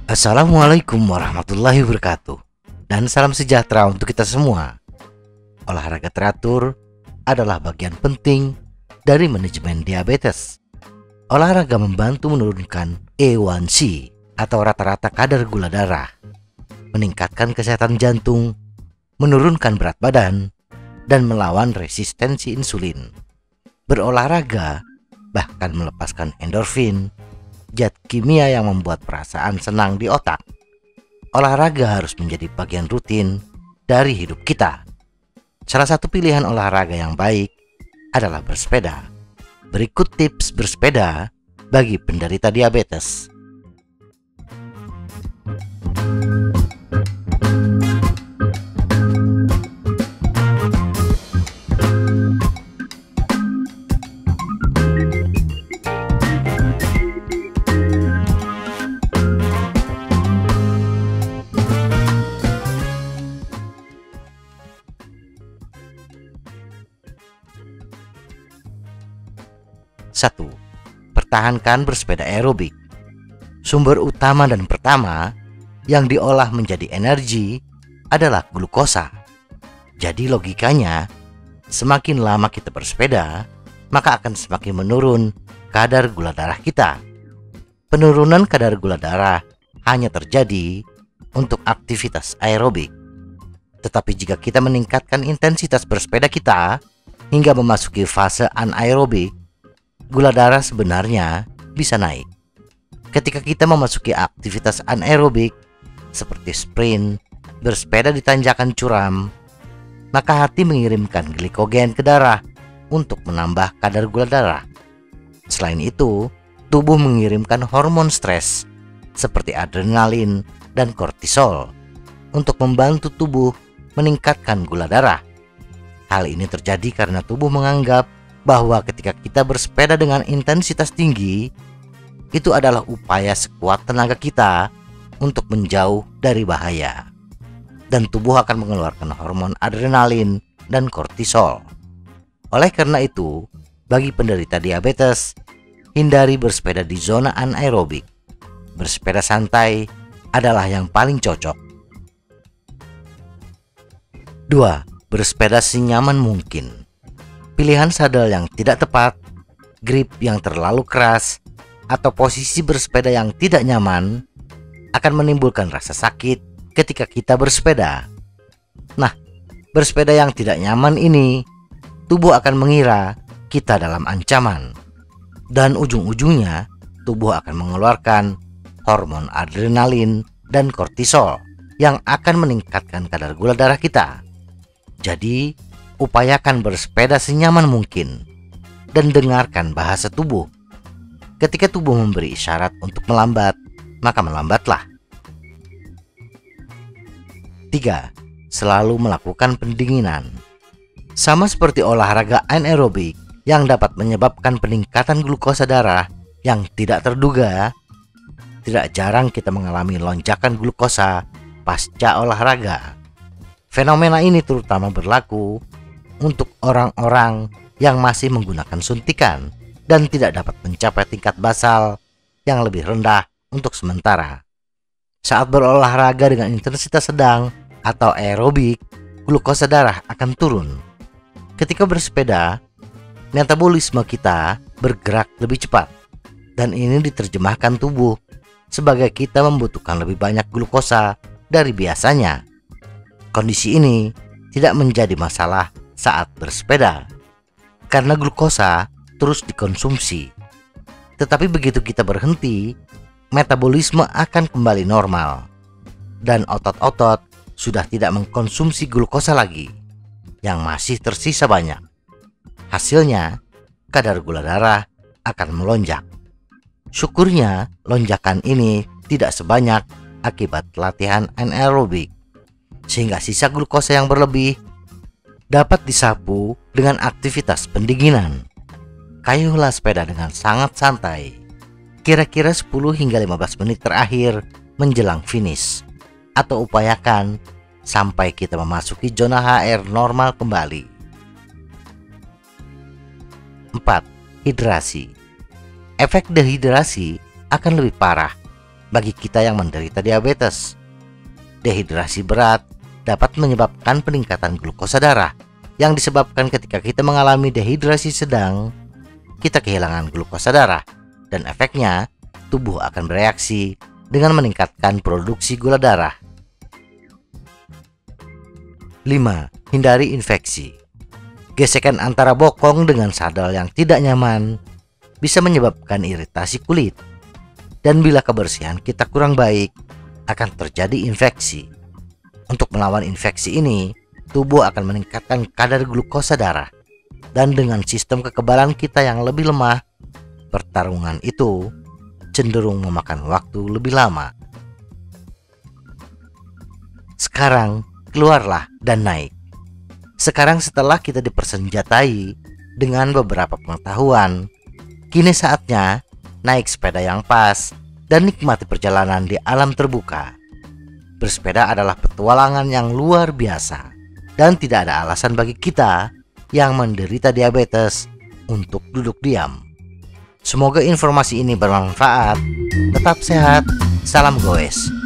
Assalamualaikum warahmatullahi wabarakatuh. Dan salam sejahtera untuk kita semua. Olahraga teratur adalah bagian penting dari manajemen diabetes. Olahraga membantu menurunkan A1C atau rata-rata kadar gula darah, meningkatkan kesehatan jantung, menurunkan berat badan, dan melawan resistensi insulin. Berolahraga bahkan melepaskan endorfin, zat kimia yang membuat perasaan senang di otak. Olahraga harus menjadi bagian rutin dari hidup kita. Salah satu pilihan olahraga yang baik adalah bersepeda. Berikut tips bersepeda bagi penderita diabetes. Satu, pertahankan bersepeda aerobik. Sumber utama dan pertama yang diolah menjadi energi adalah glukosa. Jadi logikanya, semakin lama kita bersepeda, maka akan semakin menurun kadar gula darah kita. Penurunan kadar gula darah hanya terjadi untuk aktivitas aerobik. Tetapi jika kita meningkatkan intensitas bersepeda kita hingga memasuki fase anaerobik, gula darah sebenarnya bisa naik. Ketika kita memasuki aktivitas anaerobik seperti sprint, bersepeda di tanjakan curam, maka hati mengirimkan glikogen ke darah untuk menambah kadar gula darah. Selain itu, tubuh mengirimkan hormon stres seperti adrenalin dan kortisol untuk membantu tubuh meningkatkan gula darah. Hal ini terjadi karena tubuh menganggap bahwa ketika kita bersepeda dengan intensitas tinggi, itu adalah upaya sekuat tenaga kita untuk menjauh dari bahaya. Dan tubuh akan mengeluarkan hormon adrenalin dan kortisol. Oleh karena itu, bagi penderita diabetes, hindari bersepeda di zona anaerobik. Bersepeda santai adalah yang paling cocok. 2. Bersepeda senyaman mungkin. Pilihan sadel yang tidak tepat, grip yang terlalu keras, atau posisi bersepeda yang tidak nyaman akan menimbulkan rasa sakit ketika kita bersepeda. Nah, bersepeda yang tidak nyaman ini, tubuh akan mengira kita dalam ancaman. Dan ujung-ujungnya, tubuh akan mengeluarkan hormon adrenalin dan kortisol yang akan meningkatkan kadar gula darah kita. Jadi, upayakan bersepeda senyaman mungkin dan dengarkan bahasa tubuh. Ketika tubuh memberi isyarat untuk melambat, maka melambatlah. 3. Selalu melakukan pendinginan. Sama seperti olahraga anaerobik yang dapat menyebabkan peningkatan glukosa darah yang tidak terduga, tidak jarang kita mengalami lonjakan glukosa pasca olahraga. Fenomena ini terutama berlaku untuk orang-orang yang masih menggunakan suntikan dan tidak dapat mencapai tingkat basal yang lebih rendah untuk sementara. Saat berolahraga dengan intensitas sedang atau aerobik, glukosa darah akan turun. Ketika bersepeda, metabolisme kita bergerak lebih cepat, dan ini diterjemahkan tubuh sebagai kita membutuhkan lebih banyak glukosa dari biasanya. Kondisi ini tidak menjadi masalah saat bersepeda, karena glukosa terus dikonsumsi. Tetapi begitu kita berhenti, metabolisme akan kembali normal, dan otot-otot sudah tidak mengkonsumsi glukosa lagi, yang masih tersisa banyak. Hasilnya, kadar gula darah akan melonjak. Syukurnya, lonjakan ini tidak sebanyak akibat latihan anaerobik, sehingga sisa glukosa yang berlebih dapat disapu dengan aktivitas pendinginan. Kayuhlah sepeda dengan sangat santai, kira-kira 10 hingga 15 menit terakhir menjelang finish, atau upayakan sampai kita memasuki zona HR normal kembali. 4. Hidrasi. Efek dehidrasi akan lebih parah bagi kita yang menderita diabetes. Dehidrasi berat dapat menyebabkan peningkatan glukosa darah yang disebabkan ketika kita mengalami dehidrasi sedang, kita kehilangan glukosa darah dan efeknya tubuh akan bereaksi dengan meningkatkan produksi gula darah. 5. Hindari infeksi. Gesekan antara bokong dengan sadel yang tidak nyaman bisa menyebabkan iritasi kulit. Dan bila kebersihan kita kurang baik, akan terjadi infeksi. Untuk melawan infeksi ini, tubuh akan meningkatkan kadar glukosa darah. Dan dengan sistem kekebalan kita yang lebih lemah, pertarungan itu cenderung memakan waktu lebih lama. Sekarang, keluarlah dan naik. Sekarang setelah kita dipersenjatai dengan beberapa pengetahuan, kini saatnya naik sepeda yang pas dan nikmati perjalanan di alam terbuka. Bersepeda adalah petualangan yang luar biasa dan tidak ada alasan bagi kita yang menderita diabetes untuk duduk diam. Semoga informasi ini bermanfaat. Tetap sehat. Salam goes.